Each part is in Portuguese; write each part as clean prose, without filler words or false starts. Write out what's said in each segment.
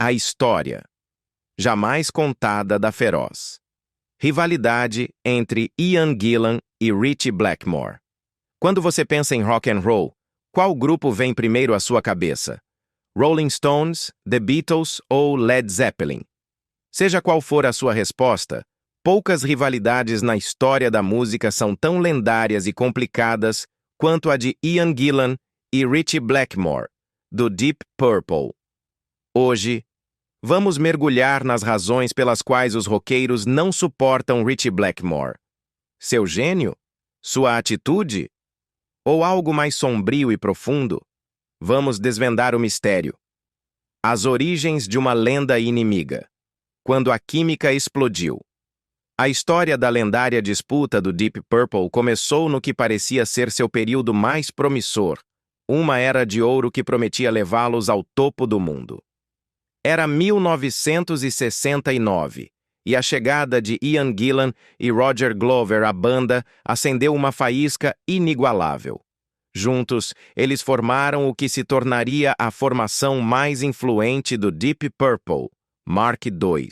A história, jamais contada da feroz rivalidade entre Ian Gillan e Ritchie Blackmore. Quando você pensa em rock and roll, qual grupo vem primeiro à sua cabeça? Rolling Stones, The Beatles ou Led Zeppelin? Seja qual for a sua resposta, poucas rivalidades na história da música são tão lendárias e complicadas quanto a de Ian Gillan e Ritchie Blackmore, do Deep Purple. Hoje, vamos mergulhar nas razões pelas quais os roqueiros não suportam Ritchie Blackmore. Seu gênio? Sua atitude? Ou algo mais sombrio e profundo? Vamos desvendar o mistério. As origens de uma lenda inimiga. Quando a química explodiu. A história da lendária disputa do Deep Purple começou no que parecia ser seu período mais promissor, uma era de ouro que prometia levá-los ao topo do mundo. Era 1969, e a chegada de Ian Gillan e Roger Glover à banda acendeu uma faísca inigualável. Juntos, eles formaram o que se tornaria a formação mais influente do Deep Purple, Mark II.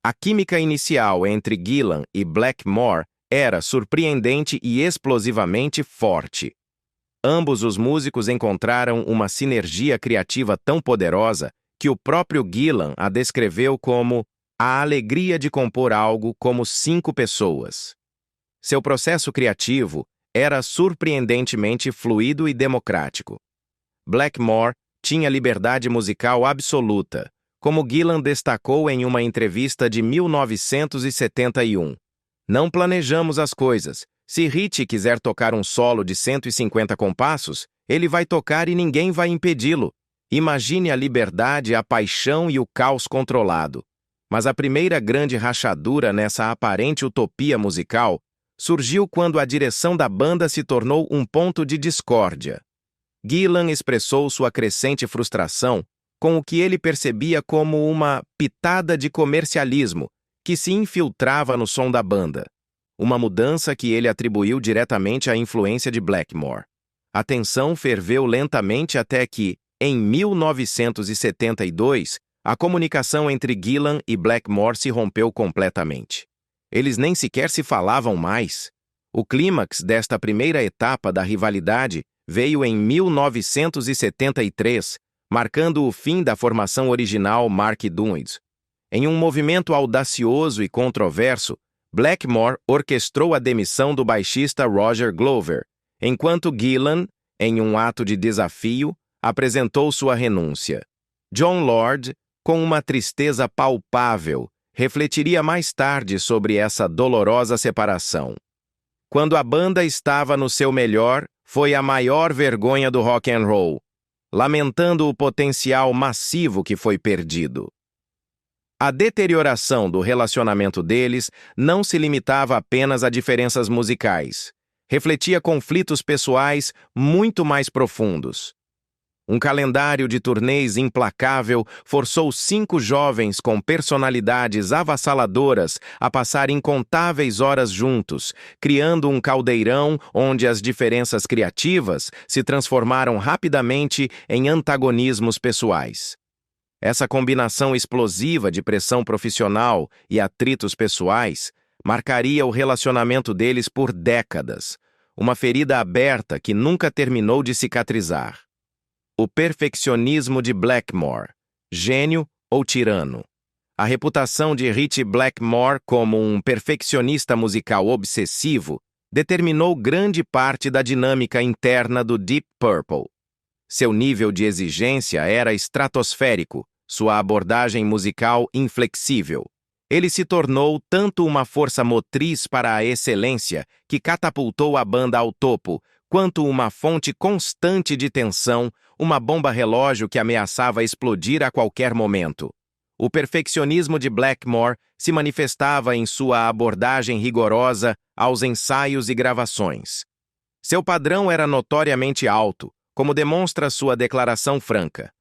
A química inicial entre Gillan e Blackmore era surpreendente e explosivamente forte. Ambos os músicos encontraram uma sinergia criativa tão poderosa que o próprio Gillan a descreveu como a alegria de compor algo como 5 pessoas. Seu processo criativo era surpreendentemente fluido e democrático. Blackmore tinha liberdade musical absoluta, como Gillan destacou em uma entrevista de 1971. Não planejamos as coisas. Se Ritchie quiser tocar um solo de 150 compassos, ele vai tocar e ninguém vai impedi-lo. Imagine a liberdade, a paixão e o caos controlado. Mas a primeira grande rachadura nessa aparente utopia musical surgiu quando a direção da banda se tornou um ponto de discórdia. Gillan expressou sua crescente frustração com o que ele percebia como uma pitada de comercialismo que se infiltrava no som da banda, uma mudança que ele atribuiu diretamente à influência de Blackmore. A tensão ferveu lentamente até que, em 1972, a comunicação entre Gillan e Blackmore se rompeu completamente. Eles nem sequer se falavam mais. O clímax desta primeira etapa da rivalidade veio em 1973, marcando o fim da formação original Mark II. Em um movimento audacioso e controverso, Blackmore orquestrou a demissão do baixista Roger Glover, enquanto Gillan, em um ato de desafio, apresentou sua renúncia. Jon Lord, com uma tristeza palpável, refletiria mais tarde sobre essa dolorosa separação. Quando a banda estava no seu melhor, foi a maior vergonha do rock and roll, lamentando o potencial massivo que foi perdido. A deterioração do relacionamento deles não se limitava apenas a diferenças musicais. Refletia conflitos pessoais muito mais profundos. Um calendário de turnês implacável forçou 5 jovens com personalidades avassaladoras a passar incontáveis horas juntos, criando um caldeirão onde as diferenças criativas se transformaram rapidamente em antagonismos pessoais. Essa combinação explosiva de pressão profissional e atritos pessoais marcaria o relacionamento deles por décadas, uma ferida aberta que nunca terminou de cicatrizar. O perfeccionismo de Blackmore, gênio ou tirano? A reputação de Ritchie Blackmore como um perfeccionista musical obsessivo determinou grande parte da dinâmica interna do Deep Purple. Seu nível de exigência era estratosférico, sua abordagem musical inflexível. Ele se tornou tanto uma força motriz para a excelência que catapultou a banda ao topo, quanto uma fonte constante de tensão, uma bomba relógio que ameaçava explodir a qualquer momento. O perfeccionismo de Blackmore se manifestava em sua abordagem rigorosa aos ensaios e gravações. Seu padrão era notoriamente alto, como demonstra sua declaração franca.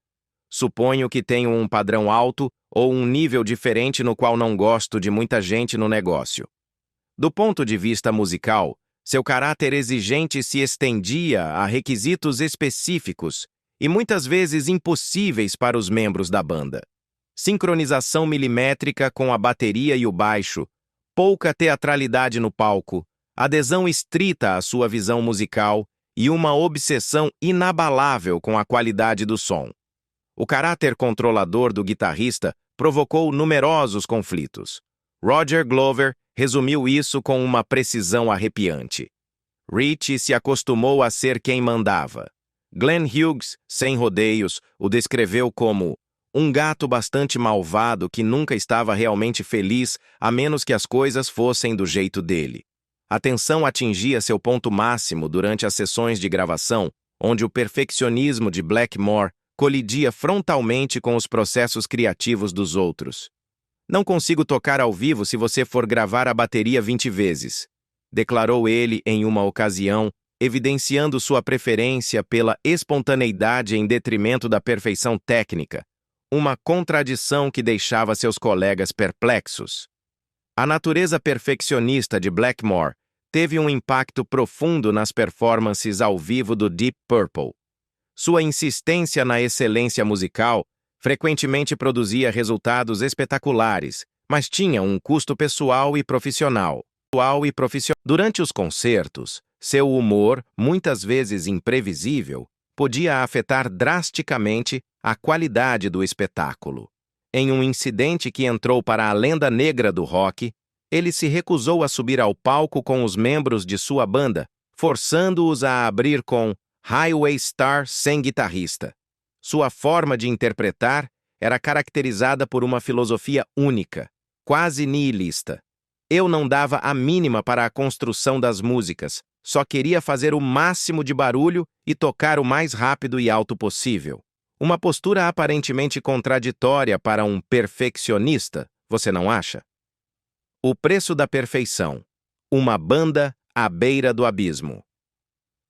Suponho que tenho um padrão alto ou um nível diferente no qual não gosto de muita gente no negócio. Do ponto de vista musical, seu caráter exigente se estendia a requisitos específicos e muitas vezes impossíveis para os membros da banda. sincronização milimétrica com a bateria e o baixo, pouca teatralidade no palco, adesão estrita à sua visão musical e uma obsessão inabalável com a qualidade do som. O caráter controlador do guitarrista provocou numerosos conflitos. Roger Glover resumiu isso com uma precisão arrepiante. Ritchie se acostumou a ser quem mandava. Glenn Hughes, sem rodeios, o descreveu como um gato bastante malvado que nunca estava realmente feliz a menos que as coisas fossem do jeito dele. A tensão atingia seu ponto máximo durante as sessões de gravação, onde o perfeccionismo de Blackmore colidia frontalmente com os processos criativos dos outros. Não consigo tocar ao vivo se você for gravar a bateria 20 vezes, declarou ele em uma ocasião, evidenciando sua preferência pela espontaneidade em detrimento da perfeição técnica, uma contradição que deixava seus colegas perplexos. A natureza perfeccionista de Blackmore teve um impacto profundo nas performances ao vivo do Deep Purple. Sua insistência na excelência musical frequentemente produzia resultados espetaculares, mas tinha um custo pessoal e profissional. Durante os concertos, seu humor, muitas vezes imprevisível, podia afetar drasticamente a qualidade do espetáculo. Em um incidente que entrou para a lenda negra do rock, ele se recusou a subir ao palco com os membros de sua banda, forçando-os a abrir com Highway Star sem guitarrista. Sua forma de interpretar era caracterizada por uma filosofia única, quase nihilista. Eu não dava a mínima para a construção das músicas, só queria fazer o máximo de barulho e tocar o mais rápido e alto possível. Uma postura aparentemente contraditória para um perfeccionista, você não acha? O preço da perfeição. Uma banda à beira do abismo.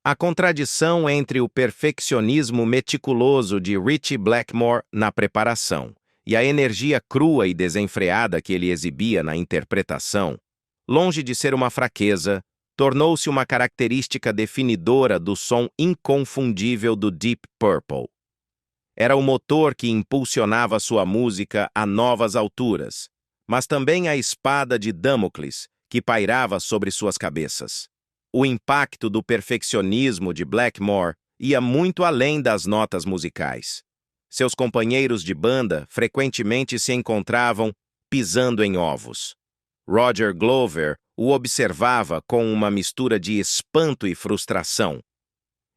A contradição entre o perfeccionismo meticuloso de Ritchie Blackmore na preparação e a energia crua e desenfreada que ele exibia na interpretação, longe de ser uma fraqueza, tornou-se uma característica definidora do som inconfundível do Deep Purple. Era o motor que impulsionava sua música a novas alturas, mas também a espada de Damocles que pairava sobre suas cabeças. O impacto do perfeccionismo de Blackmore ia muito além das notas musicais. Seus companheiros de banda frequentemente se encontravam pisando em ovos. Roger Glover o observava com uma mistura de espanto e frustração.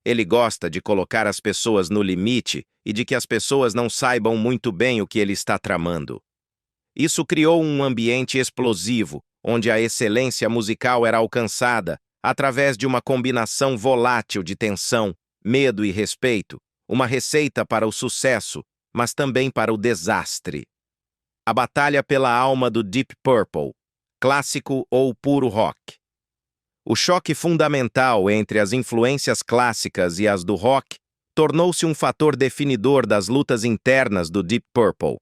Ele gosta de colocar as pessoas no limite e de que as pessoas não saibam muito bem o que ele está tramando. Isso criou um ambiente explosivo, onde a excelência musical era alcançada através de uma combinação volátil de tensão, medo e respeito, uma receita para o sucesso, mas também para o desastre. A batalha pela alma do Deep Purple, clássico ou puro rock. O choque fundamental entre as influências clássicas e as do rock tornou-se um fator definidor das lutas internas do Deep Purple.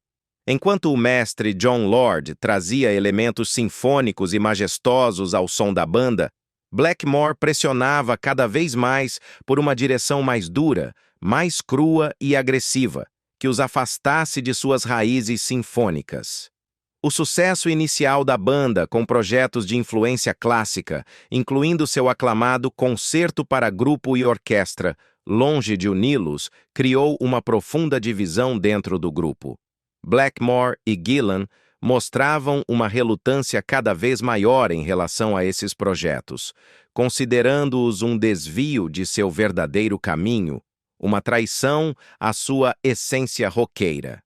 Enquanto o mestre Jon Lord trazia elementos sinfônicos e majestosos ao som da banda, Blackmore pressionava cada vez mais por uma direção mais dura, mais crua e agressiva, que os afastasse de suas raízes sinfônicas. O sucesso inicial da banda com projetos de influência clássica, incluindo seu aclamado Concerto para Grupo e Orquestra, longe de uni-los, criou uma profunda divisão dentro do grupo. Blackmore e Gillan mostravam uma relutância cada vez maior em relação a esses projetos, considerando-os um desvio de seu verdadeiro caminho, uma traição à sua essência roqueira.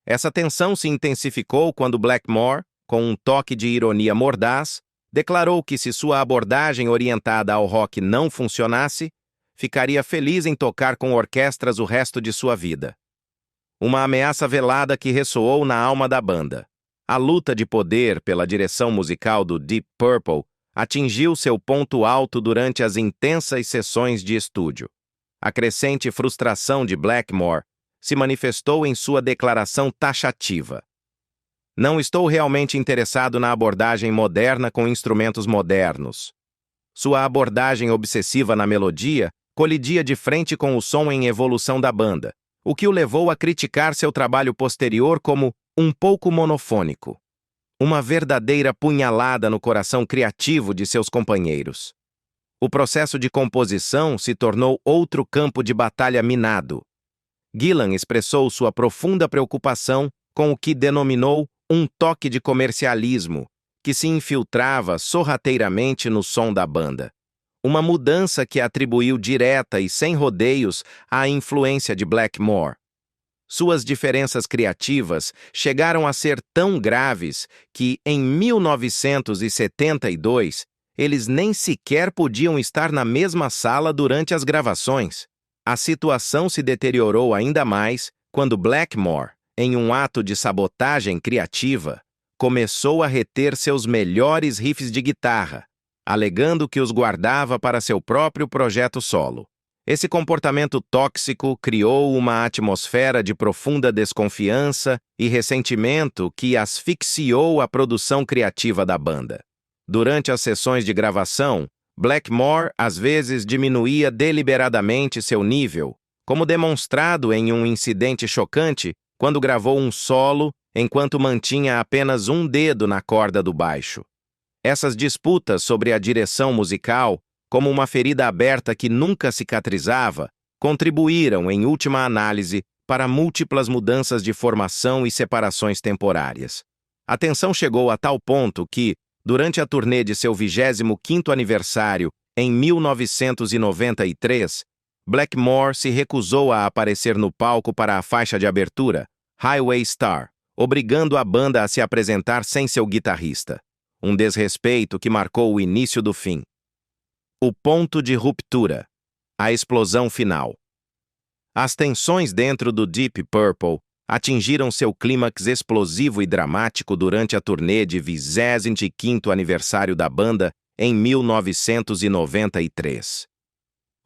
Essa tensão se intensificou quando Blackmore, com um toque de ironia mordaz, declarou que se sua abordagem orientada ao rock não funcionasse, ficaria feliz em tocar com orquestras o resto de sua vida. Uma ameaça velada que ressoou na alma da banda. A luta de poder pela direção musical do Deep Purple atingiu seu ponto alto durante as intensas sessões de estúdio. A crescente frustração de Blackmore se manifestou em sua declaração taxativa. Não estou realmente interessado na abordagem moderna com instrumentos modernos. Sua abordagem obsessiva na melodia colidia de frente com o som em evolução da banda, o que o levou a criticar seu trabalho posterior como um pouco monofônico. Uma verdadeira punhalada no coração criativo de seus companheiros. O processo de composição se tornou outro campo de batalha minado. Gillan expressou sua profunda preocupação com o que denominou um toque de comercialismo, que se infiltrava sorrateiramente no som da banda. Uma mudança que atribuiu direta e sem rodeios à influência de Blackmore. Suas diferenças criativas chegaram a ser tão graves que, em 1972, eles nem sequer podiam estar na mesma sala durante as gravações. A situação se deteriorou ainda mais quando Blackmore, em um ato de sabotagem criativa, começou a reter seus melhores riffs de guitarra, alegando que os guardava para seu próprio projeto solo. Esse comportamento tóxico criou uma atmosfera de profunda desconfiança e ressentimento que asfixiou a produção criativa da banda. Durante as sessões de gravação, Blackmore às vezes diminuía deliberadamente seu nível, como demonstrado em um incidente chocante quando gravou um solo enquanto mantinha apenas um dedo na corda do baixo. Essas disputas sobre a direção musical, como uma ferida aberta que nunca cicatrizava, contribuíram, em última análise, para múltiplas mudanças de formação e separações temporárias. A tensão chegou a tal ponto que, durante a turnê de seu 25º aniversário, em 1993, Blackmore se recusou a aparecer no palco para a faixa de abertura, Highway Star, obrigando a banda a se apresentar sem seu guitarrista. Um desrespeito que marcou o início do fim. O ponto de ruptura. A explosão final. As tensões dentro do Deep Purple atingiram seu clímax explosivo e dramático durante a turnê de 25º aniversário da banda em 1993.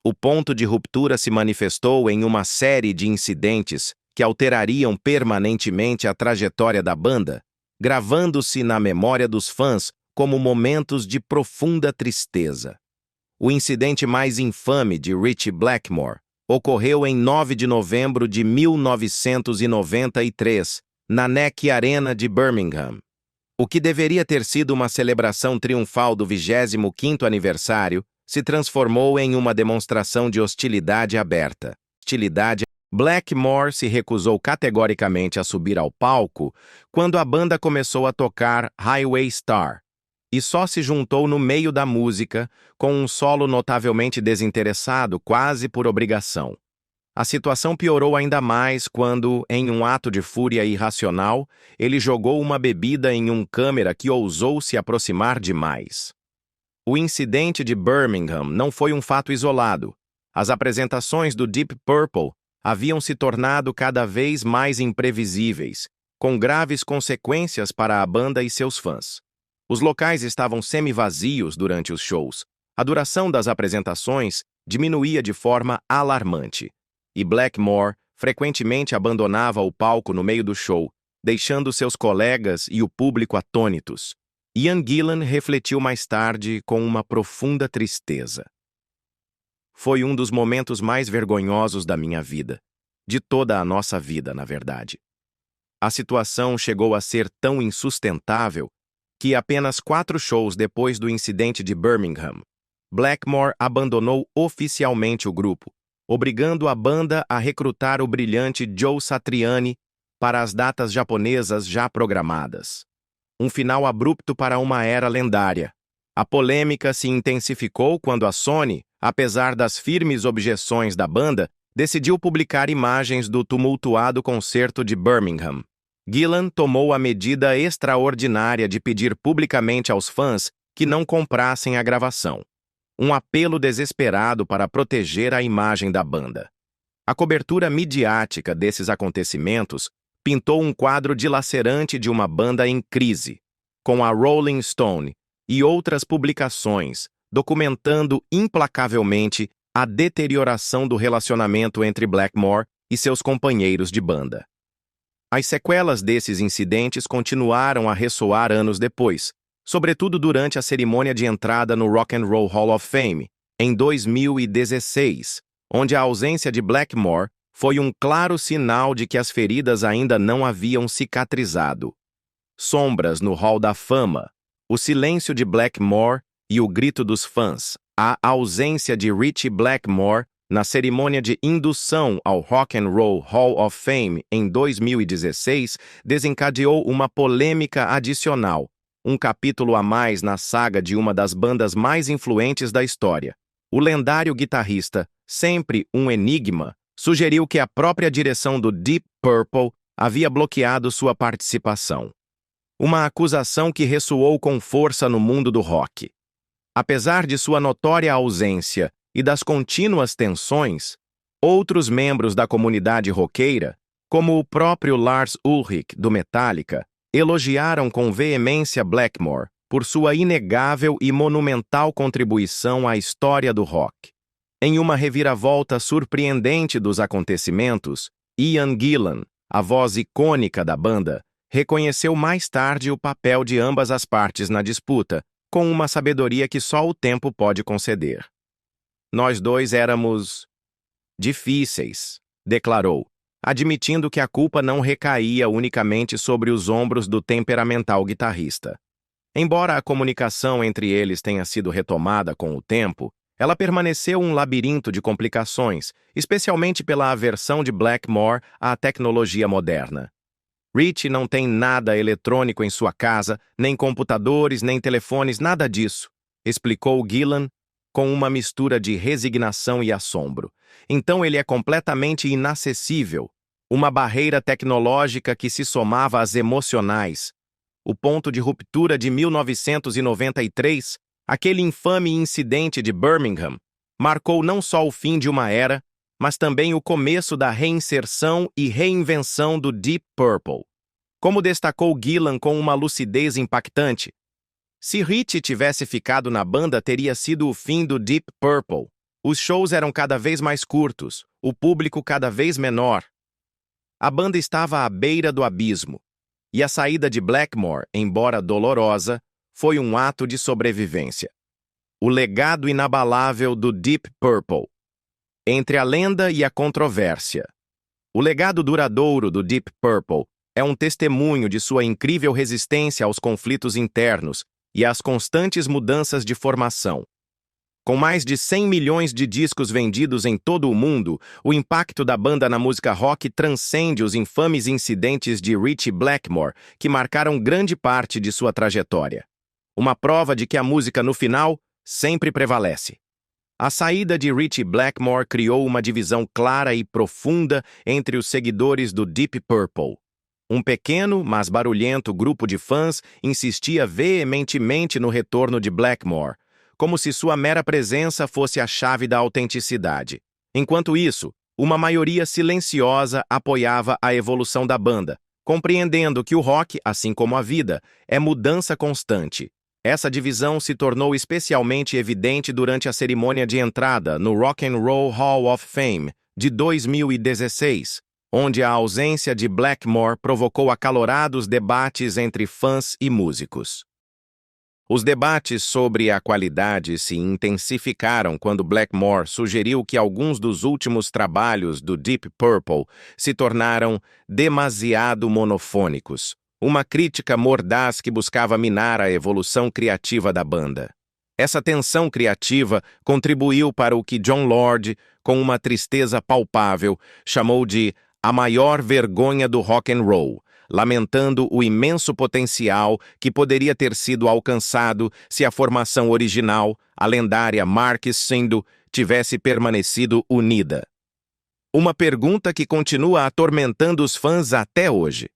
O ponto de ruptura se manifestou em uma série de incidentes que alterariam permanentemente a trajetória da banda, gravando-se na memória dos fãs como momentos de profunda tristeza. O incidente mais infame de Ritchie Blackmore ocorreu em 9 de novembro de 1993, na NEC Arena de Birmingham. O que deveria ter sido uma celebração triunfal do 25º aniversário se transformou em uma demonstração de hostilidade aberta. Blackmore se recusou categoricamente a subir ao palco quando a banda começou a tocar Highway Star, e só se juntou no meio da música, com um solo notavelmente desinteressado, quase por obrigação. A situação piorou ainda mais quando, em um ato de fúria irracional, ele jogou uma bebida em um câmera que ousou se aproximar demais. O incidente de Birmingham não foi um fato isolado. As apresentações do Deep Purple haviam se tornado cada vez mais imprevisíveis, com graves consequências para a banda e seus fãs. Os locais estavam semi-vazios durante os shows. A duração das apresentações diminuía de forma alarmante, e Blackmore frequentemente abandonava o palco no meio do show, deixando seus colegas e o público atônitos. Ian Gillan refletiu mais tarde com uma profunda tristeza. Foi um dos momentos mais vergonhosos da minha vida, de toda a nossa vida, na verdade. A situação chegou a ser tão insustentável que apenas 4 shows depois do incidente de Birmingham, Blackmore abandonou oficialmente o grupo, obrigando a banda a recrutar o brilhante Joe Satriani para as datas japonesas já programadas. Um final abrupto para uma era lendária. A polêmica se intensificou quando a Sony, apesar das firmes objeções da banda, decidiu publicar imagens do tumultuado concerto de Birmingham. Gillan tomou a medida extraordinária de pedir publicamente aos fãs que não comprassem a gravação. Um apelo desesperado para proteger a imagem da banda. A cobertura midiática desses acontecimentos pintou um quadro dilacerante de uma banda em crise, com a Rolling Stone e outras publicações documentando implacavelmente a deterioração do relacionamento entre Blackmore e seus companheiros de banda. As sequelas desses incidentes continuaram a ressoar anos depois, sobretudo durante a cerimônia de entrada no Rock and Roll Hall of Fame, em 2016, onde a ausência de Blackmore foi um claro sinal de que as feridas ainda não haviam cicatrizado. Sombras no Hall da Fama, o silêncio de Blackmore e o grito dos fãs, a ausência de Ritchie Blackmore na cerimônia de indução ao Rock and Roll Hall of Fame em 2016 desencadeou uma polêmica adicional, um capítulo a mais na saga de uma das bandas mais influentes da história. O lendário guitarrista, sempre um enigma, sugeriu que a própria direção do Deep Purple havia bloqueado sua participação. Uma acusação que ressoou com força no mundo do rock. Apesar de sua notória ausência e das contínuas tensões, outros membros da comunidade roqueira, como o próprio Lars Ulrich, do Metallica, elogiaram com veemência Blackmore por sua inegável e monumental contribuição à história do rock. Em uma reviravolta surpreendente dos acontecimentos, Ian Gillan, a voz icônica da banda, reconheceu mais tarde o papel de ambas as partes na disputa, com uma sabedoria que só o tempo pode conceder. Nós dois éramos difíceis, declarou, admitindo que a culpa não recaía unicamente sobre os ombros do temperamental guitarrista. Embora a comunicação entre eles tenha sido retomada com o tempo, ela permaneceu um labirinto de complicações, especialmente pela aversão de Blackmore à tecnologia moderna. Ritchie não tem nada eletrônico em sua casa, nem computadores, nem telefones, nada disso, explicou Gillan com uma mistura de resignação e assombro. Então ele é completamente inacessível, uma barreira tecnológica que se somava às emocionais. O ponto de ruptura de 1993, aquele infame incidente de Birmingham, marcou não só o fim de uma era, mas também o começo da reinserção e reinvenção do Deep Purple. Como destacou Gillan com uma lucidez impactante, se Ritchie tivesse ficado na banda, teria sido o fim do Deep Purple. Os shows eram cada vez mais curtos, o público cada vez menor. A banda estava à beira do abismo, e a saída de Blackmore, embora dolorosa, foi um ato de sobrevivência. O legado inabalável do Deep Purple. Entre a lenda e a controvérsia. O legado duradouro do Deep Purple é um testemunho de sua incrível resistência aos conflitos internos e às constantes mudanças de formação. Com mais de 100 milhões de discos vendidos em todo o mundo, o impacto da banda na música rock transcende os infames incidentes de Ritchie Blackmore, que marcaram grande parte de sua trajetória. Uma prova de que a música, no final, sempre prevalece. A saída de Ritchie Blackmore criou uma divisão clara e profunda entre os seguidores do Deep Purple. Um pequeno, mas barulhento grupo de fãs insistia veementemente no retorno de Blackmore, como se sua mera presença fosse a chave da autenticidade. Enquanto isso, uma maioria silenciosa apoiava a evolução da banda, compreendendo que o rock, assim como a vida, é mudança constante. Essa divisão se tornou especialmente evidente durante a cerimônia de entrada no Rock and Roll Hall of Fame de 2016, onde a ausência de Blackmore provocou acalorados debates entre fãs e músicos. Os debates sobre a qualidade se intensificaram quando Blackmore sugeriu que alguns dos últimos trabalhos do Deep Purple se tornaram demasiado monofônicos, uma crítica mordaz que buscava minar a evolução criativa da banda. Essa tensão criativa contribuiu para o que Jon Lord, com uma tristeza palpável, chamou de a maior vergonha do rock and roll, lamentando o imenso potencial que poderia ter sido alcançado se a formação original, a lendária Mark Sindhu, tivesse permanecido unida. Uma pergunta que continua atormentando os fãs até hoje.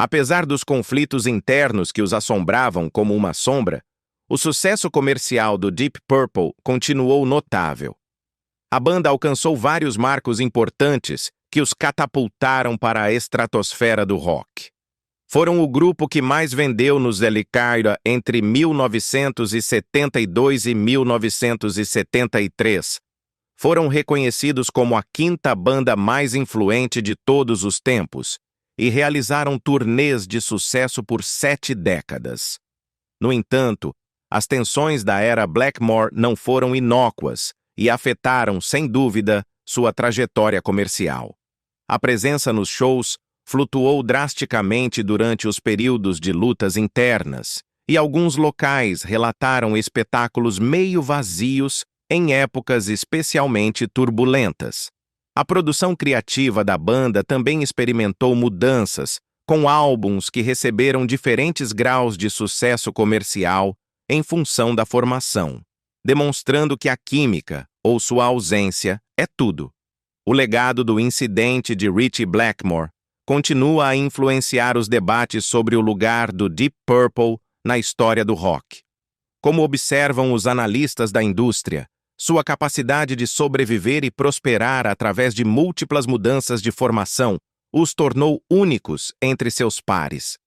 Apesar dos conflitos internos que os assombravam como uma sombra, o sucesso comercial do Deep Purple continuou notável. A banda alcançou vários marcos importantes que os catapultaram para a estratosfera do rock. Foram o grupo que mais vendeu nos Elicaira entre 1972 e 1973. Foram reconhecidos como a quinta banda mais influente de todos os tempos e realizaram turnês de sucesso por 7 décadas. No entanto, as tensões da era Blackmore não foram inócuas e afetaram, sem dúvida, sua trajetória comercial. A presença nos shows flutuou drasticamente durante os períodos de lutas internas, e alguns locais relataram espetáculos meio vazios em épocas especialmente turbulentas. A produção criativa da banda também experimentou mudanças, com álbuns que receberam diferentes graus de sucesso comercial em função da formação, demonstrando que a química, ou sua ausência, é tudo. O legado do incidente de Ritchie Blackmore continua a influenciar os debates sobre o lugar do Deep Purple na história do rock. Como observam os analistas da indústria, sua capacidade de sobreviver e prosperar através de múltiplas mudanças de formação os tornou únicos entre seus pares.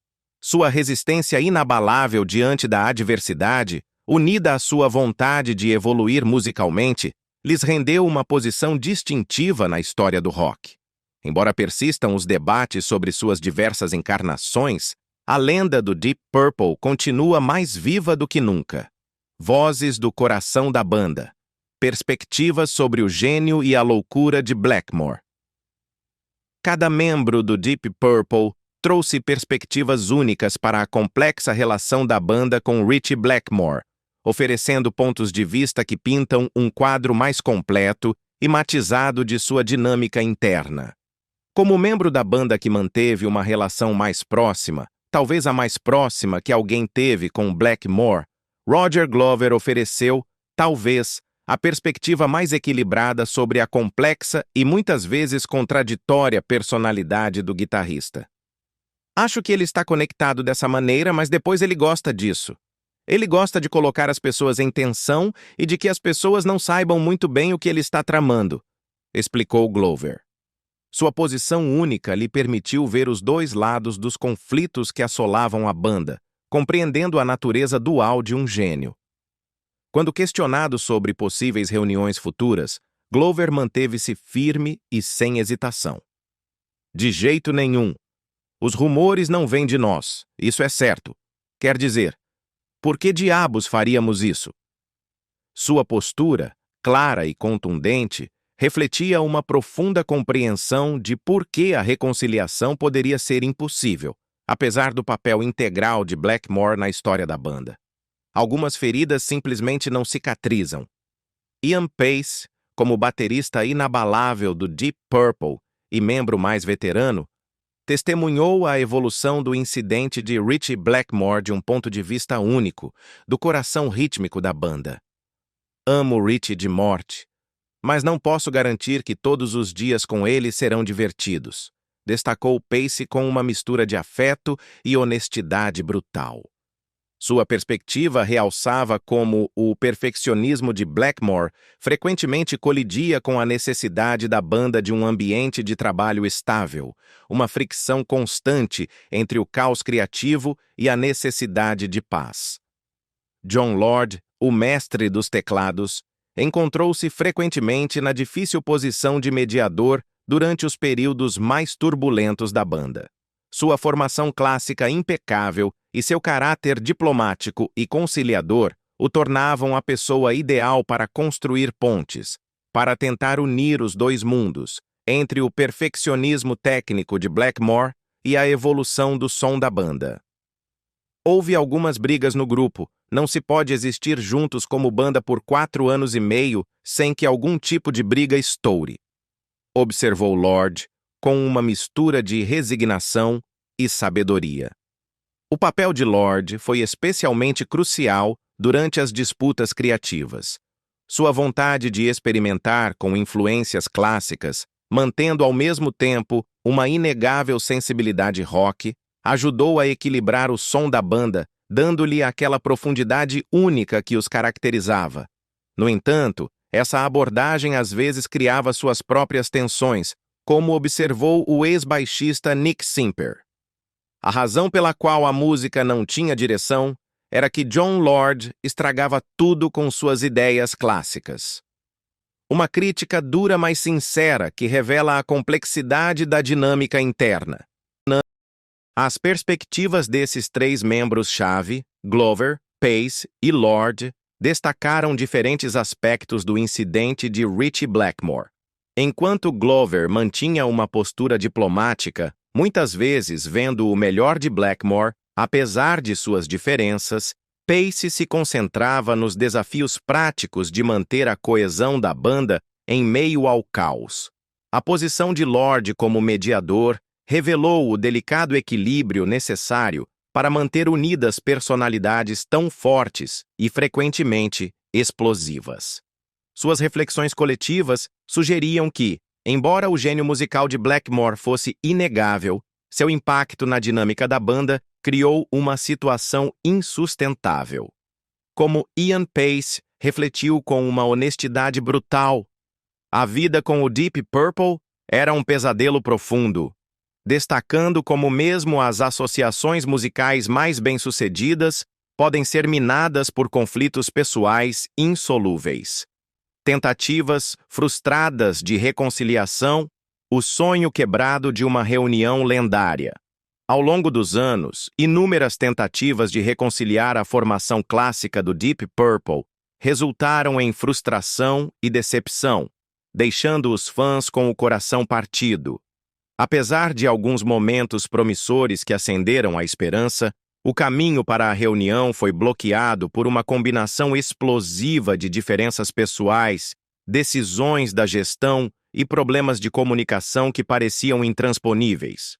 Sua resistência inabalável diante da adversidade, unida à sua vontade de evoluir musicalmente, lhes rendeu uma posição distintiva na história do rock. Embora persistam os debates sobre suas diversas encarnações, a lenda do Deep Purple continua mais viva do que nunca. Vozes do coração da banda. Perspectivas sobre o gênio e a loucura de Blackmore. Cada membro do Deep Purple trouxe perspectivas únicas para a complexa relação da banda com Ritchie Blackmore, oferecendo pontos de vista que pintam um quadro mais completo e matizado de sua dinâmica interna. Como membro da banda que manteve uma relação mais próxima, talvez a mais próxima que alguém teve com Blackmore, Roger Glover ofereceu, talvez, a perspectiva mais equilibrada sobre a complexa e muitas vezes contraditória personalidade do guitarrista. Acho que ele está conectado dessa maneira, mas depois ele gosta disso. Ele gosta de colocar as pessoas em tensão e de que as pessoas não saibam muito bem o que ele está tramando, explicou Glover. Sua posição única lhe permitiu ver os dois lados dos conflitos que assolavam a banda, compreendendo a natureza dual de um gênio. Quando questionado sobre possíveis reuniões futuras, Glover manteve-se firme e sem hesitação. De jeito nenhum. Os rumores não vêm de nós, isso é certo. Quer dizer, por que diabos faríamos isso? Sua postura, clara e contundente, refletia uma profunda compreensão de por que a reconciliação poderia ser impossível, apesar do papel integral de Blackmore na história da banda. Algumas feridas simplesmente não cicatrizam. Ian Paice, como baterista inabalável do Deep Purple e membro mais veterano, testemunhou a evolução do incidente de Ritchie Blackmore de um ponto de vista único, do coração rítmico da banda. Amo Ritchie de morte, mas não posso garantir que todos os dias com ele serão divertidos, destacou Paice com uma mistura de afeto e honestidade brutal. Sua perspectiva realçava como o perfeccionismo de Blackmore frequentemente colidia com a necessidade da banda de um ambiente de trabalho estável, uma fricção constante entre o caos criativo e a necessidade de paz. Jon Lord, o mestre dos teclados, encontrou-se frequentemente na difícil posição de mediador durante os períodos mais turbulentos da banda. Sua formação clássica impecável e seu caráter diplomático e conciliador o tornavam a pessoa ideal para construir pontes, para tentar unir os dois mundos, entre o perfeccionismo técnico de Blackmore e a evolução do som da banda. Houve algumas brigas no grupo, não se pode existir juntos como banda por 4 anos e meio sem que algum tipo de briga estoure, observou Lord, com uma mistura de resignação e sabedoria. O papel de Lord foi especialmente crucial durante as disputas criativas. Sua vontade de experimentar com influências clássicas, mantendo ao mesmo tempo uma inegável sensibilidade rock, ajudou a equilibrar o som da banda, dando-lhe aquela profundidade única que os caracterizava. No entanto, essa abordagem às vezes criava suas próprias tensões, como observou o ex-baixista Nick Simper. A razão pela qual a música não tinha direção era que Jon Lord estragava tudo com suas ideias clássicas. Uma crítica dura mas sincera que revela a complexidade da dinâmica interna. As perspectivas desses 3 membros-chave, Glover, Paice e Lord, destacaram diferentes aspectos do incidente de Ritchie Blackmore. Enquanto Glover mantinha uma postura diplomática, muitas vezes vendo o melhor de Blackmore, apesar de suas diferenças, Pace se concentrava nos desafios práticos de manter a coesão da banda em meio ao caos. A posição de Lord como mediador revelou o delicado equilíbrio necessário para manter unidas personalidades tão fortes e frequentemente explosivas. Suas reflexões coletivas sugeriam que, embora o gênio musical de Blackmore fosse inegável, seu impacto na dinâmica da banda criou uma situação insustentável. Como Ian Pace refletiu com uma honestidade brutal, a vida com o Deep Purple era um pesadelo profundo, destacando como mesmo as associações musicais mais bem-sucedidas podem ser minadas por conflitos pessoais insolúveis. Tentativas frustradas de reconciliação, o sonho quebrado de uma reunião lendária. Ao longo dos anos, inúmeras tentativas de reconciliar a formação clássica do Deep Purple resultaram em frustração e decepção, deixando os fãs com o coração partido. Apesar de alguns momentos promissores que acenderam a esperança, o caminho para a reunião foi bloqueado por uma combinação explosiva de diferenças pessoais, decisões da gestão e problemas de comunicação que pareciam intransponíveis.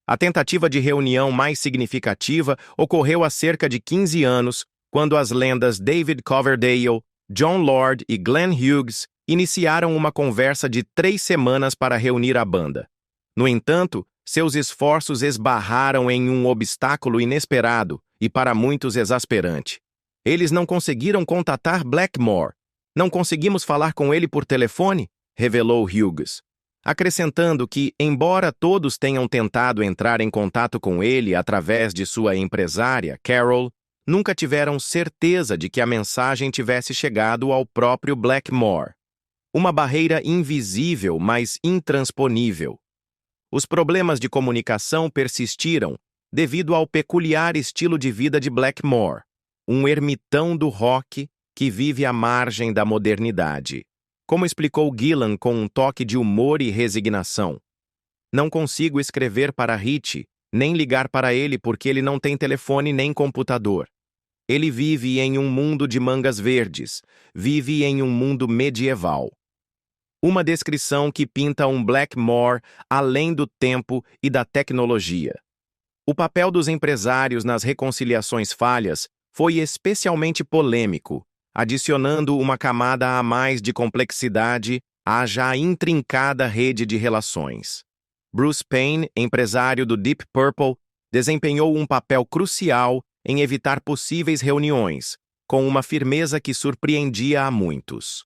A tentativa de reunião mais significativa ocorreu há cerca de 15 anos, quando as lendas David Coverdale, Jon Lord e Glenn Hughes iniciaram uma conversa de 3 semanas para reunir a banda. No entanto, seus esforços esbarraram em um obstáculo inesperado e para muitos exasperante. Eles não conseguiram contatar Blackmore. Não conseguimos falar com ele por telefone, revelou Hughes, acrescentando que, embora todos tenham tentado entrar em contato com ele através de sua empresária, Carol, nunca tiveram certeza de que a mensagem tivesse chegado ao próprio Blackmore. Uma barreira invisível, mas intransponível. Os problemas de comunicação persistiram devido ao peculiar estilo de vida de Blackmore, um ermitão do rock que vive à margem da modernidade. Como explicou Gillan com um toque de humor e resignação. Não consigo escrever para Rich, nem ligar para ele porque ele não tem telefone nem computador. Ele vive em um mundo de mangas verdes, vive em um mundo medieval. Uma descrição que pinta um Blackmore além do tempo e da tecnologia. O papel dos empresários nas reconciliações falhas foi especialmente polêmico, adicionando uma camada a mais de complexidade à já intrincada rede de relações. Bruce Payne, empresário do Deep Purple, desempenhou um papel crucial em evitar possíveis reuniões, com uma firmeza que surpreendia a muitos.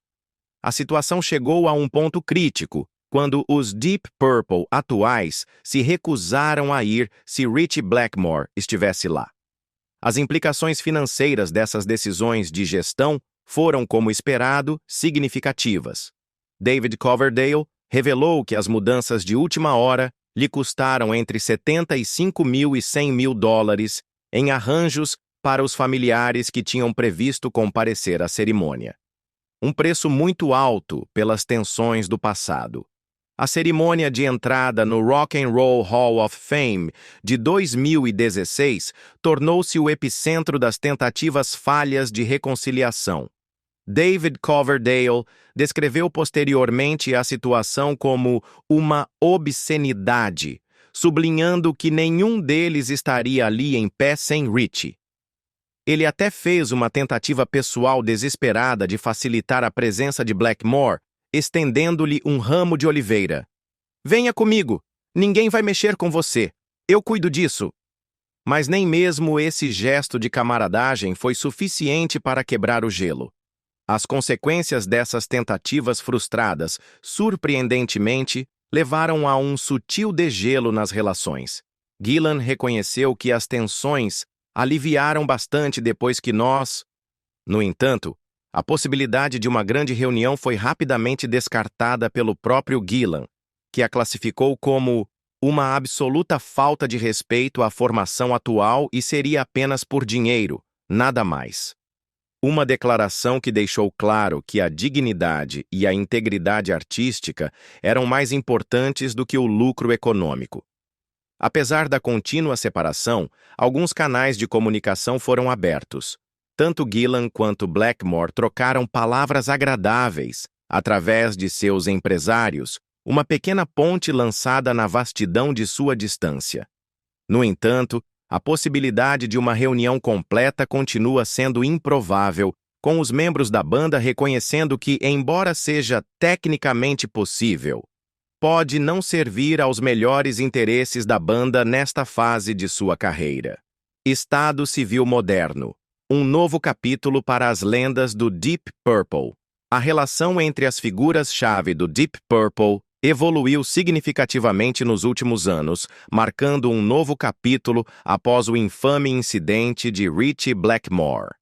A situação chegou a um ponto crítico, quando os Deep Purple atuais se recusaram a ir se Ritchie Blackmore estivesse lá. As implicações financeiras dessas decisões de gestão foram, como esperado, significativas. David Coverdale revelou que as mudanças de última hora lhe custaram entre $75 mil e $100 mil em arranjos para os familiares que tinham previsto comparecer à cerimônia. Um preço muito alto pelas tensões do passado. A cerimônia de entrada no Rock and Roll Hall of Fame de 2016 tornou-se o epicentro das tentativas falhas de reconciliação. David Coverdale descreveu posteriormente a situação como uma obscenidade, sublinhando que nenhum deles estaria ali em pé sem Ritchie. Ele até fez uma tentativa pessoal desesperada de facilitar a presença de Blackmore, estendendo-lhe um ramo de oliveira. "Venha comigo, ninguém vai mexer com você, eu cuido disso." Mas nem mesmo esse gesto de camaradagem foi suficiente para quebrar o gelo. As consequências dessas tentativas frustradas, surpreendentemente, levaram a um sutil degelo nas relações. Gillan reconheceu que as tensões aliviaram bastante depois que nós... No entanto, a possibilidade de uma grande reunião foi rapidamente descartada pelo próprio Gillan, que a classificou como uma absoluta falta de respeito à formação atual e seria apenas por dinheiro, nada mais. Uma declaração que deixou claro que a dignidade e a integridade artística eram mais importantes do que o lucro econômico. Apesar da contínua separação, alguns canais de comunicação foram abertos. Tanto Gillan quanto Blackmore trocaram palavras agradáveis, através de seus empresários, uma pequena ponte lançada na vastidão de sua distância. No entanto, a possibilidade de uma reunião completa continua sendo improvável, com os membros da banda reconhecendo que, embora seja tecnicamente possível, pode não servir aos melhores interesses da banda nesta fase de sua carreira. Estado Civil Moderno. Um novo capítulo para as lendas do Deep Purple. A relação entre as figuras-chave do Deep Purple evoluiu significativamente nos últimos anos, marcando um novo capítulo após o infame incidente de Ritchie Blackmore.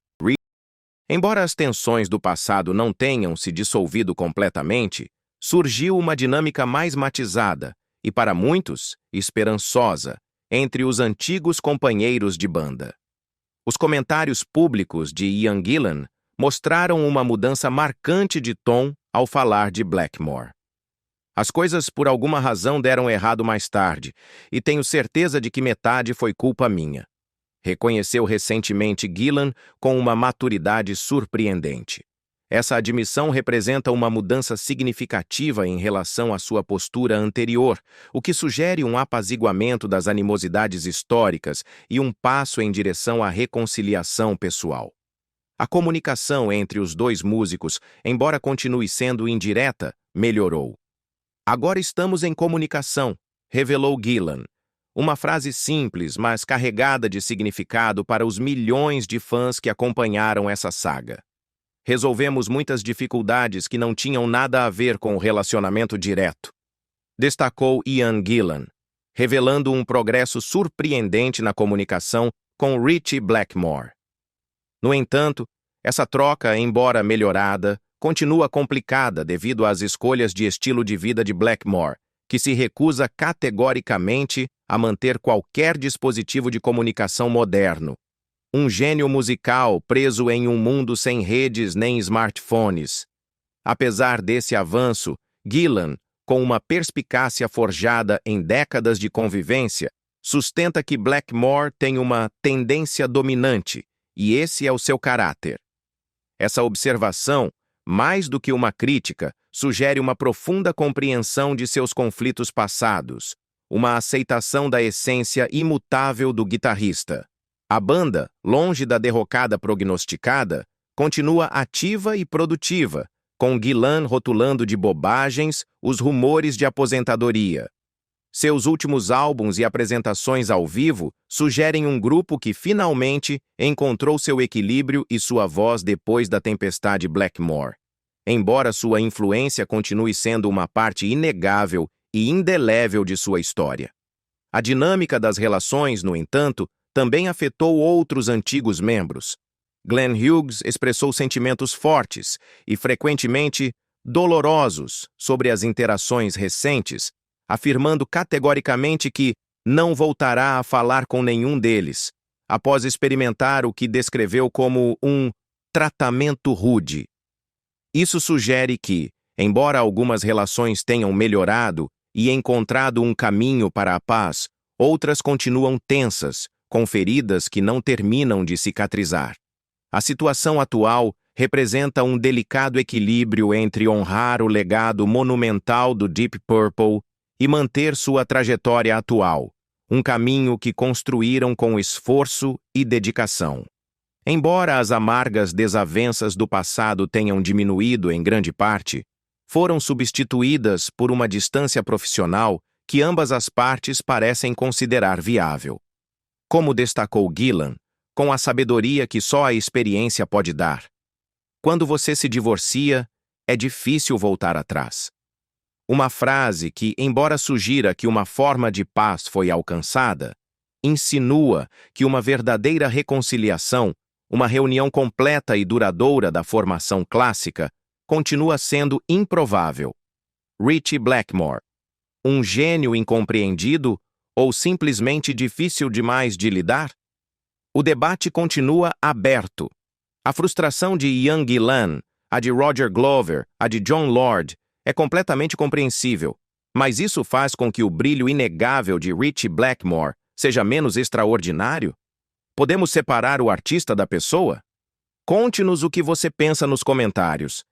Embora as tensões do passado não tenham se dissolvido completamente, surgiu uma dinâmica mais matizada e, para muitos, esperançosa, entre os antigos companheiros de banda. Os comentários públicos de Ian Gillan mostraram uma mudança marcante de tom ao falar de Blackmore. As coisas por alguma razão deram errado mais tarde, e tenho certeza de que metade foi culpa minha. Reconheceu recentemente Gillan com uma maturidade surpreendente. Essa admissão representa uma mudança significativa em relação à sua postura anterior, o que sugere um apaziguamento das animosidades históricas e um passo em direção à reconciliação pessoal. A comunicação entre os dois músicos, embora continue sendo indireta, melhorou. "Agora estamos em comunicação", revelou Gillan. Uma frase simples, mas carregada de significado para os milhões de fãs que acompanharam essa saga. "Resolvemos muitas dificuldades que não tinham nada a ver com o relacionamento direto", destacou Ian Gillan, revelando um progresso surpreendente na comunicação com Ritchie Blackmore. No entanto, essa troca, embora melhorada, continua complicada devido às escolhas de estilo de vida de Blackmore, que se recusa categoricamente a manter qualquer dispositivo de comunicação moderno. Um gênio musical preso em um mundo sem redes nem smartphones. Apesar desse avanço, Gillan, com uma perspicácia forjada em décadas de convivência, sustenta que Blackmore tem uma tendência dominante, e esse é o seu caráter. Essa observação, mais do que uma crítica, sugere uma profunda compreensão de seus conflitos passados, uma aceitação da essência imutável do guitarrista. A banda, longe da derrocada prognosticada, continua ativa e produtiva, com Gillan rotulando de bobagens os rumores de aposentadoria. Seus últimos álbuns e apresentações ao vivo sugerem um grupo que finalmente encontrou seu equilíbrio e sua voz depois da tempestade Blackmore. Embora sua influência continue sendo uma parte inegável e indelével de sua história. A dinâmica das relações, no entanto, também afetou outros antigos membros. Glenn Hughes expressou sentimentos fortes e, frequentemente, dolorosos sobre as interações recentes, afirmando categoricamente que não voltará a falar com nenhum deles, após experimentar o que descreveu como um tratamento rude. Isso sugere que, embora algumas relações tenham melhorado e encontrado um caminho para a paz, outras continuam tensas, com feridas que não terminam de cicatrizar. A situação atual representa um delicado equilíbrio entre honrar o legado monumental do Deep Purple e manter sua trajetória atual, um caminho que construíram com esforço e dedicação. Embora as amargas desavenças do passado tenham diminuído em grande parte, foram substituídas por uma distância profissional que ambas as partes parecem considerar viável. Como destacou Gillan, com a sabedoria que só a experiência pode dar, quando você se divorcia, é difícil voltar atrás. Uma frase que, embora sugira que uma forma de paz foi alcançada, insinua que uma verdadeira reconciliação, uma reunião completa e duradoura da formação clássica, continua sendo improvável. Ritchie Blackmore, um gênio incompreendido ou simplesmente difícil demais de lidar? O debate continua aberto. A frustração de Ian Gillan, a de Roger Glover, a de Jon Lord, é completamente compreensível, mas isso faz com que o brilho inegável de Ritchie Blackmore seja menos extraordinário? Podemos separar o artista da pessoa? Conte-nos o que você pensa nos comentários.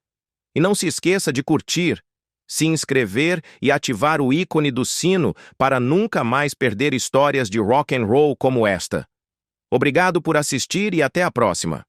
E não se esqueça de curtir, se inscrever e ativar o ícone do sino para nunca mais perder histórias de rock and roll como esta. Obrigado por assistir e até a próxima.